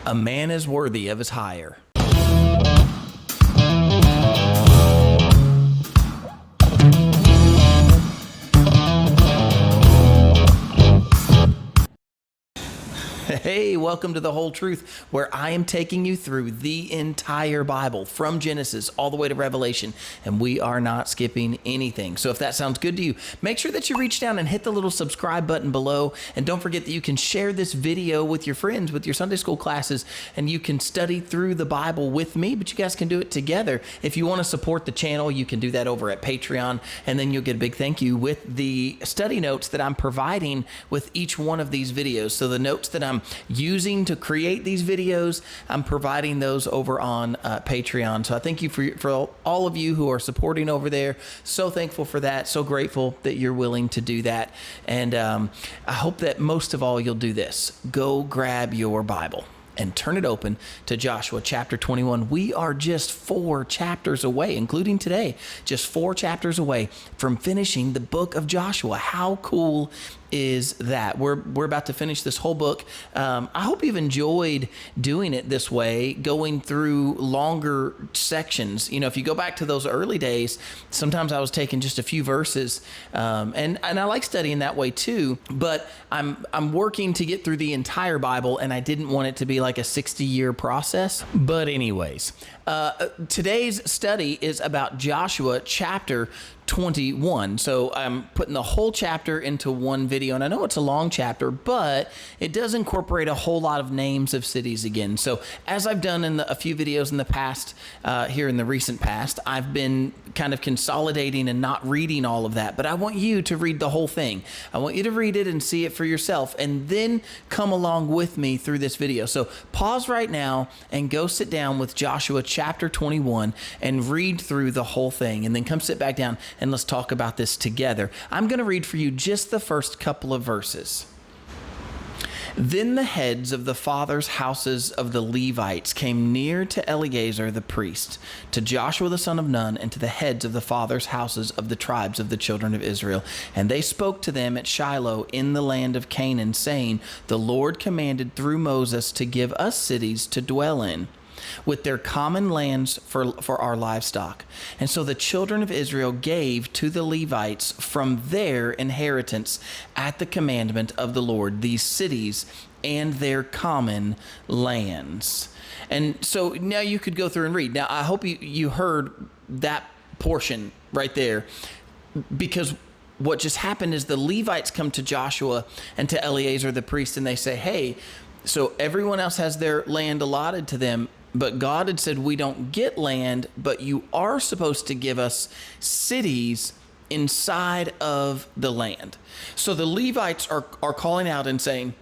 A man is worthy of his hire. Hey, welcome to The Whole Truth, where I am taking you through the entire Bible from Genesis all the way to Revelation, and we are not skipping anything. So if that sounds good to you, make sure that you reach down and hit the little subscribe button below, and don't forget that you can share this video with your friends, with your Sunday school classes, and you can study through the Bible with me, but you guys can do it together. If you want to support the channel, you can do that over at Patreon, and then you'll get a big thank you with the study notes that I'm providing with each one of these videos. So the notes that I'm using to create these videos, I'm providing those over on Patreon. So I thank you for all of you who are supporting over there. So thankful for that. So grateful that you're willing to do that. And I hope that most of all, you'll do this. Go grab your Bible and turn it open to Joshua chapter 21. We are just 4 chapters away, including today, just 4 chapters away from finishing the book of Joshua. How cool is that? We're about to finish this whole book. I hope you've enjoyed doing it this way, going through longer sections. You know, if you go back to those early days, sometimes I was taking just a few verses, and I like studying that way too. But I'm working to get through the entire Bible, and I didn't want it to be like a 60-year process. But anyways, today's study is about Joshua chapter 21. So I'm putting the whole chapter into one video, and I know it's a long chapter, but it does incorporate a whole lot of names of cities again. So as I've done in a few videos in the past, here in the recent past, I've been kind of consolidating and not reading all of that, but I want you to read the whole thing. I want you to read it and see it for yourself, and then come along with me through this video. So pause right now and go sit down with Joshua chapter 21 and read through the whole thing, and then come sit back down and let's talk about this together. I'm going to read for you just the first couple of verses. Then the heads of the fathers' houses of the Levites came near to Eleazar the priest, to Joshua the son of Nun, and to the heads of the fathers' houses of the tribes of the children of Israel. And they spoke to them at Shiloh in the land of Canaan, saying, The Lord commanded through Moses to give us cities to dwell in, with their common lands for our livestock. And so the children of Israel gave to the Levites from their inheritance at the commandment of the Lord these cities and their common lands. And so now you could go through and read. Now I hope you heard that portion right there, because what just happened is the Levites come to Joshua and to Eleazar the priest, and they say, hey, so everyone else has their land allotted to them, but God had said, we don't get land, but you are supposed to give us cities inside of the land. So the Levites are calling out and saying,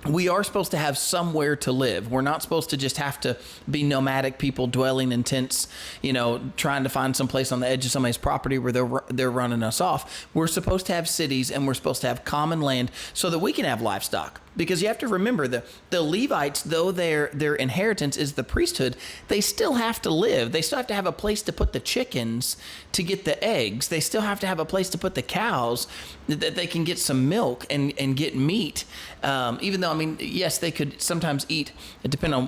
we are supposed to have somewhere to live. We're not supposed to just have to be nomadic people dwelling in tents, you know, trying to find some place on the edge of somebody's property where they're running us off. We're supposed to have cities, and we're supposed to have common land so that we can have livestock. Because you have to remember, the Levites, though their inheritance is the priesthood, they still have to live. They still have to have a place to put the chickens to get the eggs. They still have to have a place to put the cows that they can get some milk and get meat. Even though, I mean, yes, they could sometimes eat, depending on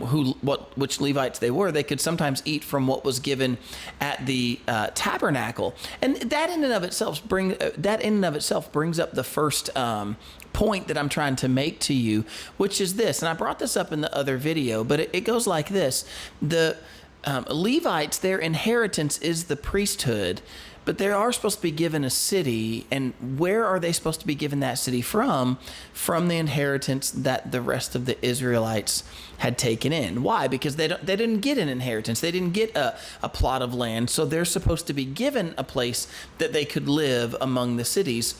which Levites they were, they could sometimes eat from what was given at the tabernacle. And that in and of itself brings up the first point that I'm trying to make to you, which is this, and I brought this up in the other video, but it goes like this. The Levites, their inheritance is the priesthood, but they are supposed to be given a city. And where are they supposed to be given that city from? From the inheritance that the rest of the Israelites had taken in. Why? Because they didn't get an inheritance. They didn't get a plot of land. So they're supposed to be given a place that they could live among the cities,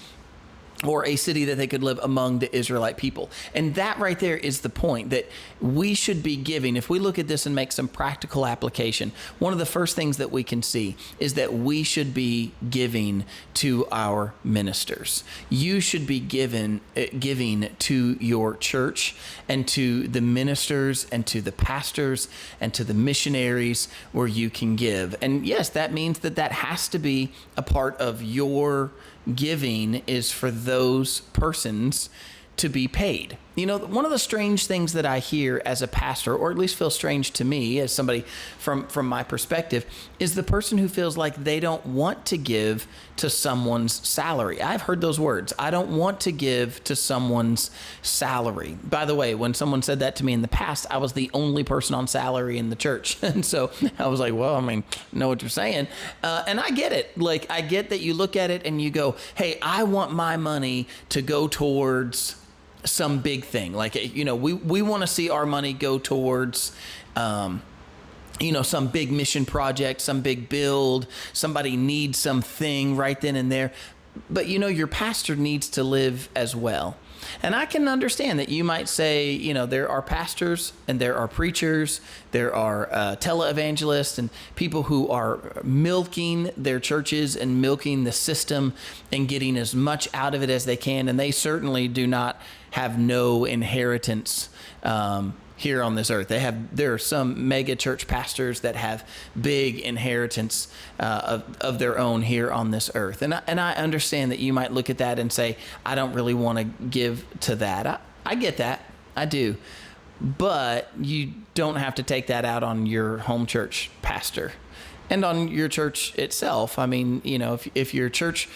or a city that they could live among the Israelite people. And that right there is the point that we should be giving. If we look at this and make some practical application, one of the first things that we can see is that we should be giving to our ministers. You should be giving to your church and to the ministers and to the pastors and to the missionaries where you can give. And yes, that means that has to be a part of your giving, is for those persons to be paid. One of the strange things that I hear as a pastor, or at least feels strange to me as somebody from my perspective, is the person who feels like they don't want to give to someone's salary. I've heard those words. I don't want to give to someone's salary. By the way, when someone said that to me in the past, I was the only person on salary in the church. And so I was like, well, I know what you're saying. And I get it. Like, I get that you look at it and you go, hey, I want my money to go towards some big thing. Like, we want to see our money go towards, some big mission project, some big build, somebody needs something right then and there. But, your pastor needs to live as well. And I can understand that you might say, there are pastors and there are preachers, there are televangelists and people who are milking their churches and milking the system and getting as much out of it as they can. And they certainly do not have no inheritance here on this earth. There are some mega church pastors that have big inheritance of their own here on this earth. And I understand that you might look at that and say, I don't really want to give to that. I get that. I do. But you don't have to take that out on your home church pastor and on your church itself. If your church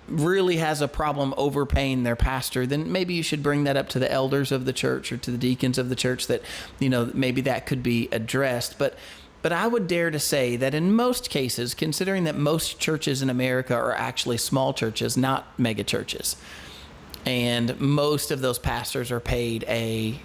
really has a problem overpaying their pastor, then maybe you should bring that up to the elders of the church or to the deacons of the church, that, maybe that could be addressed. But I would dare to say that in most cases, considering that most churches in America are actually small churches, not mega churches, and most of those pastors are paid a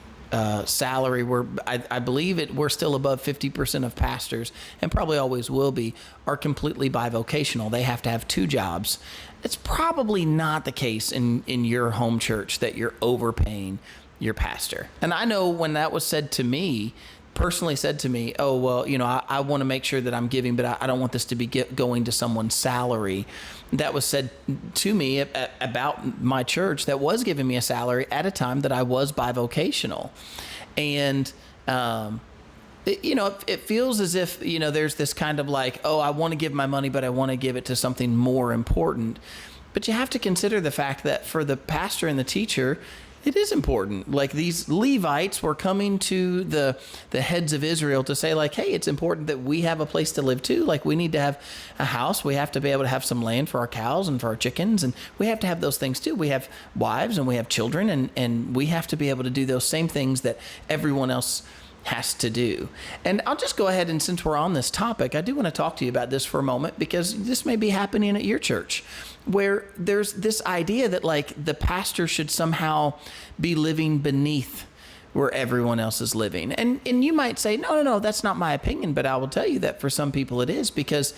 salary where I believe we're still above 50% of pastors, and probably always will be, are completely bivocational. They have to have two jobs. It's probably not the case in your home church that you're overpaying your pastor. And I know when that was said to me, personally said to me, oh, well, I want to make sure that I'm giving, but I don't want this to be going to someone's salary. That was said to me about my church that was giving me a salary at a time that I was bivocational. And, it feels as if, there's this kind of like, oh, I want to give my money, but I want to give it to something more important. But you have to consider the fact that for the pastor and the teacher, it is important. Like, these Levites were coming to the heads of Israel to say, like, hey, it's important that we have a place to live too. Like, we need to have a house. We have to be able to have some land for our cows and for our chickens. And we have to have those things too. We have wives and we have children, and we have to be able to do those same things that everyone else has to do. And I'll just go ahead, and since we're on this topic, I do want to talk to you about this for a moment, because this may be happening at your church, where there's this idea that, like, the pastor should somehow be living beneath where everyone else is living. And you might say, no, that's not my opinion, but I will tell you that for some people it is, because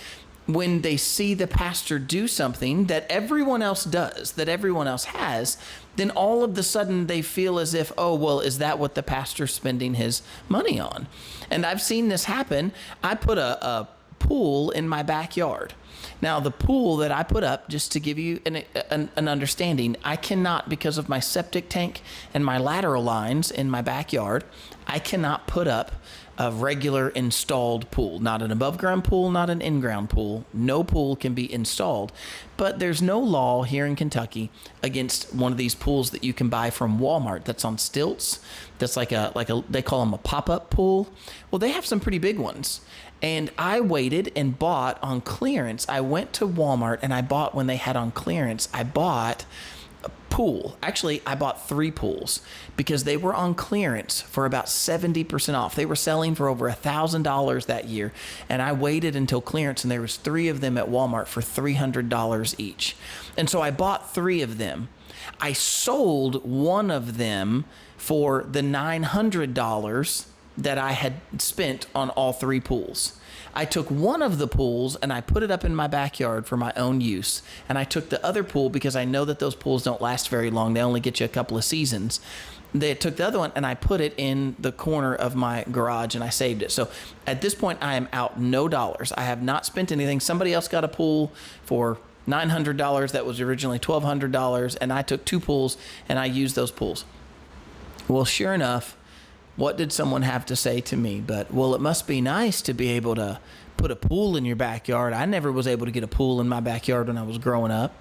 when they see the pastor do something that everyone else does, that everyone else has, then all of a sudden they feel as if, oh, well, is that what the pastor's spending his money on? And I've seen this happen. I put a pool in my backyard. Now, the pool that I put up, just to give you an understanding, I cannot, because of my septic tank and my lateral lines in my backyard, I cannot put up a regular installed pool. Not an above ground pool, not an in-ground pool. No pool can be installed. But there's no law here in Kentucky against one of these pools that you can buy from Walmart that's on stilts. That's like a they call them a pop-up pool. Well, they have some pretty big ones. And I waited and bought on clearance. I went to Walmart and I bought, when they had on clearance, I bought a pool. Actually, I bought 3 pools because they were on clearance for about 70% off. They were selling for over $1,000 that year. And I waited until clearance, and there was 3 of them at Walmart for $300 each. And so I bought 3 of them. I sold one of them for the $900 that I had spent on all 3 pools. I took one of the pools and I put it up in my backyard for my own use. And I took the other pool because I know that those pools don't last very long. They only get you a couple of seasons. They took the other one and I put it in the corner of my garage and I saved it. So at this point, I am out no dollars. I have not spent anything. Somebody else got a pool for $900 that was originally $1,200, and I took 2 pools and I used those pools. Well, sure enough, what did someone have to say to me? But, well, it must be nice to be able to put a pool in your backyard. I never was able to get a pool in my backyard when I was growing up.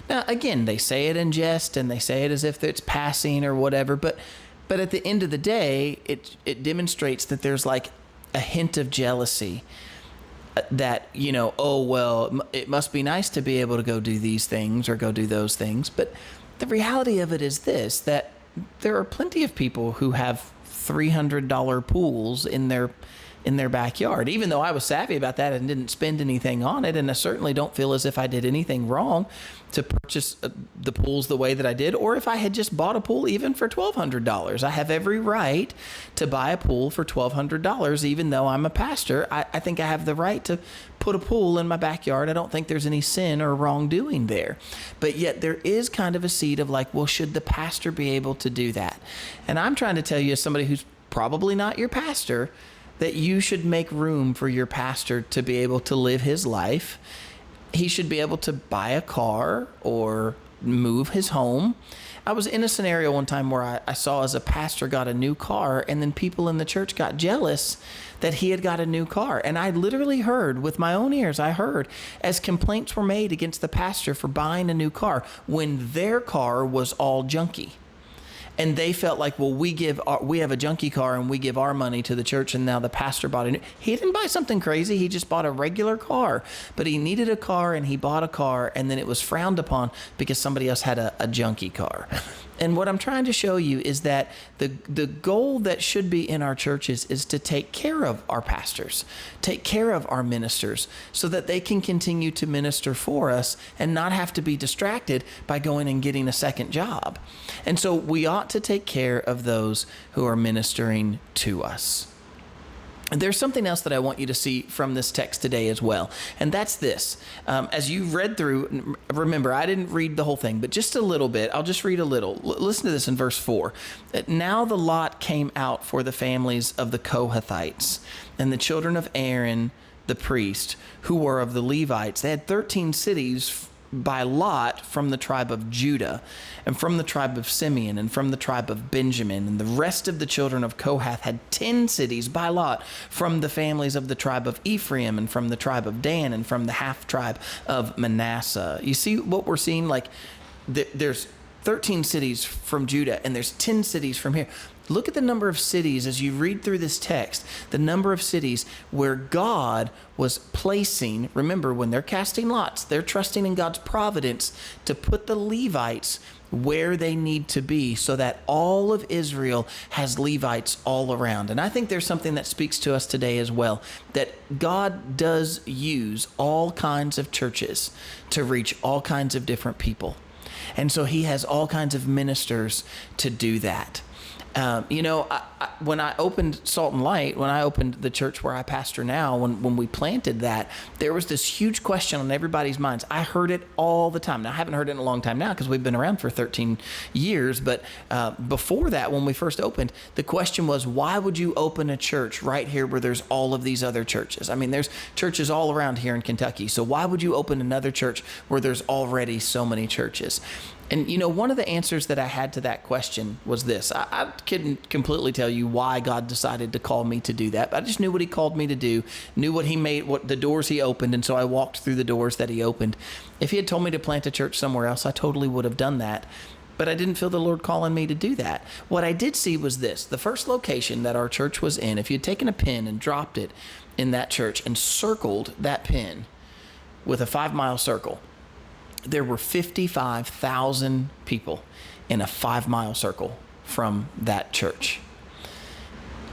Now, again, they say it in jest and they say it as if it's passing or whatever, but But at the end of the day, it demonstrates that there's like a hint of jealousy that, oh, well, it must be nice to be able to go do these things or go do those things. But the reality of it is this, that there are plenty of people who have $300 pools in their backyard. Even though I was savvy about that and didn't spend anything on it, and I certainly don't feel as if I did anything wrong to purchase the pools the way that I did, or if I had just bought a pool even for $1,200. I have every right to buy a pool for $1,200, even though I'm a pastor. I think I have the right to put a pool in my backyard. I don't think there's any sin or wrongdoing there. But yet there is kind of a seed of like, well, should the pastor be able to do that? And I'm trying to tell you, as somebody who's probably not your pastor, that you should make room for your pastor to be able to live his life. He should be able to buy a car or move his home. I was in a scenario one time where I saw as a pastor got a new car, and then people in the church got jealous that he had got a new car. And I literally heard with my own ears, I heard as complaints were made against the pastor for buying a new car when their car was all junky. And they felt like, well, we have a junky car and we give our money to the church, and now the pastor bought a new. He didn't buy something crazy. He just bought a regular car, but he needed a car and he bought a car, and then it was frowned upon because somebody else had a junky car. And what I'm trying to show you is that the goal that should be in our churches is to take care of our pastors, take care of our ministers, so that they can continue to minister for us and not have to be distracted by going and getting a second job. And so we ought to take care of those who are ministering to us. There's something else that I want you to see from this text today as well, and that's this. As you read through, remember, I didn't read the whole thing, but just a little bit. I'll just read a little. Listen to this in verse 4. Now the lot came out for the families of the Kohathites and the children of Aaron, the priest, who were of the Levites. They had 13 cities by lot from the tribe of Judah, and from the tribe of Simeon, and from the tribe of Benjamin. And the rest of the children of Kohath had 10 cities by lot from the families of the tribe of Ephraim, and from the tribe of Dan, and from the half tribe of Manasseh. You see what we're seeing? Like, there's 13 cities from Judah, and there's 10 cities from here. Look at the number of cities as you read through this text, the number of cities where God was placing. Remember, when they're casting lots, they're trusting in God's providence to put the Levites where they need to be so that all of Israel has Levites all around. And I think there's something that speaks to us today as well, that God does use all kinds of churches to reach all kinds of different people. And so he has all kinds of ministers to do that. When I opened Salt and Light, when I opened the church where I pastor now, when we planted that, there was this huge question on everybody's minds. I heard it all the time. Now, I haven't heard it in a long time now because we've been around for 13 years. But before that, when we first opened, the question was, why would you open a church right here where there's all of these other churches? I mean, there's churches all around here in Kentucky. So why would you open another church where there's already so many churches? And, one of the answers that I had to that question was this. I couldn't completely tell you why God decided to call me to do that, but I just knew what he called me to do, knew what he made, what the doors he opened, and so I walked through the doors that he opened. If he had told me to plant a church somewhere else, I totally would have done that, but I didn't feel the Lord calling me to do that. What I did see was this. The first location that our church was in, if you had taken a pin and dropped it in that church and circled that pin with a 5-mile circle, there were 55,000 people in a 5-mile circle from that church.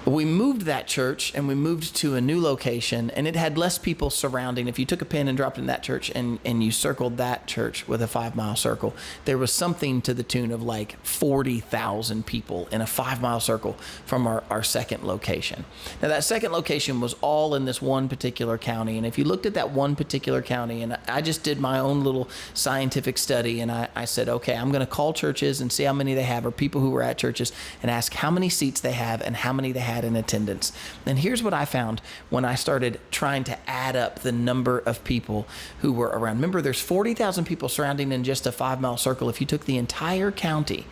We moved that church and we moved to a new location, and it had less people surrounding. If you took a pin and dropped in that church and you circled that church with a 5-mile circle, there was something to the tune of like 40,000 people in a 5-mile circle from our second location. Now, that second location was all in this one particular county. And if you looked at that one particular county, and I just did my own little scientific study, and I said, okay, I'm going to call churches and see how many they have, or people who were at churches, and ask how many seats they have and how many they have in attendance. And here's what I found when I started trying to add up the number of people who were around. Remember, there's 40,000 people surrounding in just a 5-mile circle. If you took the entire county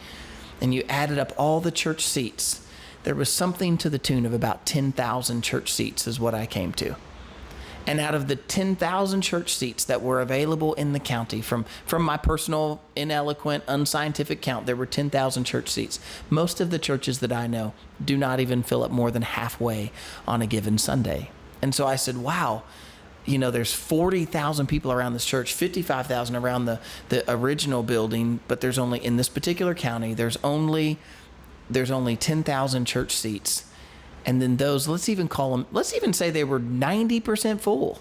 and you added up all the church seats, there was something to the tune of about 10,000 church seats is what I came to. And out of the 10,000 church seats that were available in the county, from my personal ineloquent, unscientific count, there were 10,000 church seats. Most of the churches that I know do not even fill up more than halfway on a given Sunday. And so I said, wow, there's 40,000 people around this church, 55,000 around the original building, but there's only, in this particular county, there's only 10,000 church seats. And then those, let's even say they were 90% full.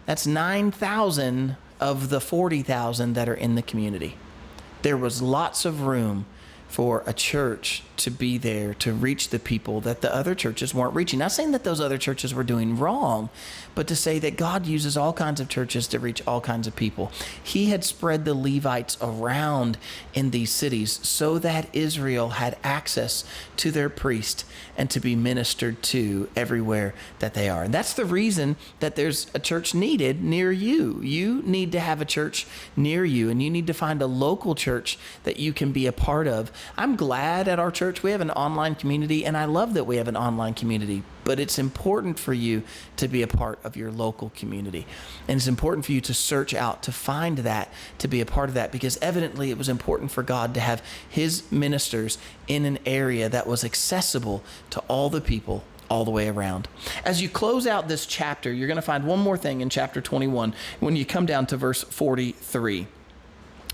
That's 9,000 of the 40,000 that are in the community. There was lots of room for a church to be there to reach the people that the other churches weren't reaching. Not saying that those other churches were doing wrong, but to say that God uses all kinds of churches to reach all kinds of people. He had spread the Levites around in these cities so that Israel had access to their priest and to be ministered to everywhere that they are. And that's the reason that there's a church needed near you. You need to have a church near you, and you need to find a local church that you can be a part of. I'm glad at our church we have an online community, and I love that we have an online community, but it's important for you to be a part of your local community. And it's important for you to search out, to find that, to be a part of that, because evidently it was important for God to have his ministers in an area that was accessible to all the people all the way around. As you close out this chapter, you're going to find one more thing in chapter 21 when you come down to verse 43.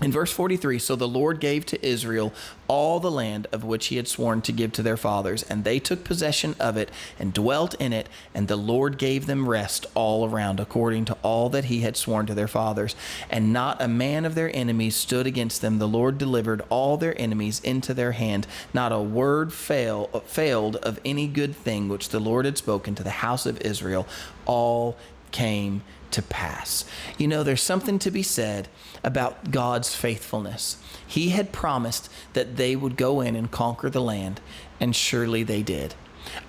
In verse 43, so the Lord gave to Israel all the land of which he had sworn to give to their fathers, and they took possession of it and dwelt in it, and the Lord gave them rest all around, according to all that he had sworn to their fathers. And not a man of their enemies stood against them. The Lord delivered all their enemies into their hand. Not a word failed of any good thing which the Lord had spoken to the house of Israel. All came to pass. There's something to be said about God's faithfulness. He had promised that they would go in and conquer the land, and surely they did.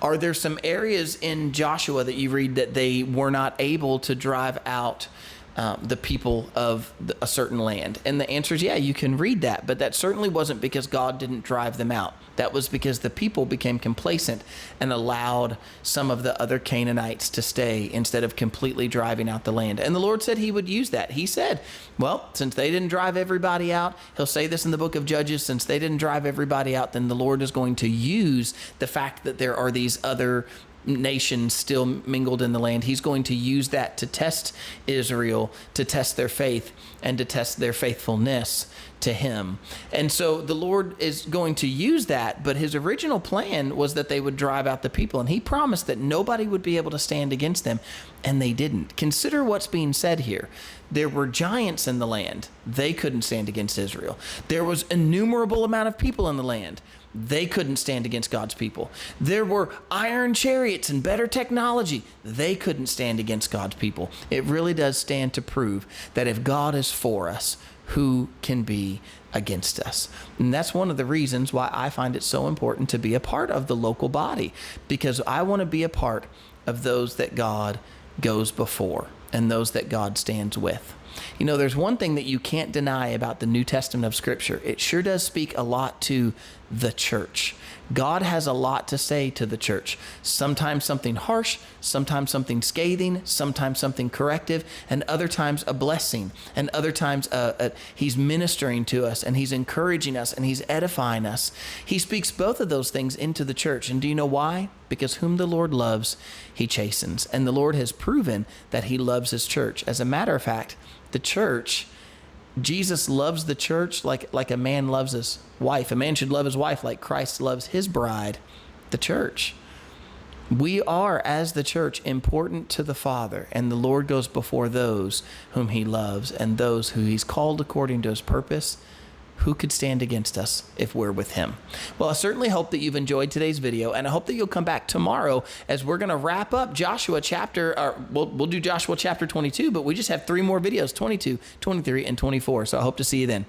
Are there some areas in Joshua that you read that they were not able to drive out the people of a certain land? And the answer is, yeah, you can read that, but that certainly wasn't because God didn't drive them out. That was because the people became complacent and allowed some of the other Canaanites to stay instead of completely driving out the land. And the Lord said he would use that. He said, well, since they didn't drive everybody out, he'll say this in the book of Judges, since they didn't drive everybody out, then the Lord is going to use the fact that there are these other nations still mingled in the land. He's going to use that to test Israel, to test their faith, and to test their faithfulness to him. And so the Lord is going to use that, but his original plan was that they would drive out the people, and he promised that nobody would be able to stand against them, and they didn't. Consider what's being said here. There were giants in the land. They couldn't stand against Israel. There was innumerable amount of people in the land. They couldn't stand against God's people. There were iron chariots and better technology. They couldn't stand against God's people. It really does stand to prove that if God is for us, who can be against us? And that's one of the reasons why I find it so important to be a part of the local body, because I want to be a part of those that God goes before and those that God stands with. There's one thing that you can't deny about the New Testament of Scripture. It sure does speak a lot to the church. God has a lot to say to the church. Sometimes something harsh, sometimes something scathing, sometimes something corrective, and other times a blessing. And other times he's ministering to us, and he's encouraging us, and he's edifying us. He speaks both of those things into the church. And do you know why? Because whom the Lord loves, he chastens. And the Lord has proven that he loves his church. As a matter of fact, the church, Jesus loves the church like a man loves his wife. A man should love his wife like Christ loves his bride, the church. We are, as the church, important to the Father, and the Lord goes before those whom he loves and those who he's called according to his purpose. Who could stand against us if we're with him? Well, I certainly hope that you've enjoyed today's video, and I hope that you'll come back tomorrow as we're going to wrap up Joshua chapter, we'll do Joshua chapter 22, but we just have 3 more videos, 22, 23, and 24. So I hope to see you then.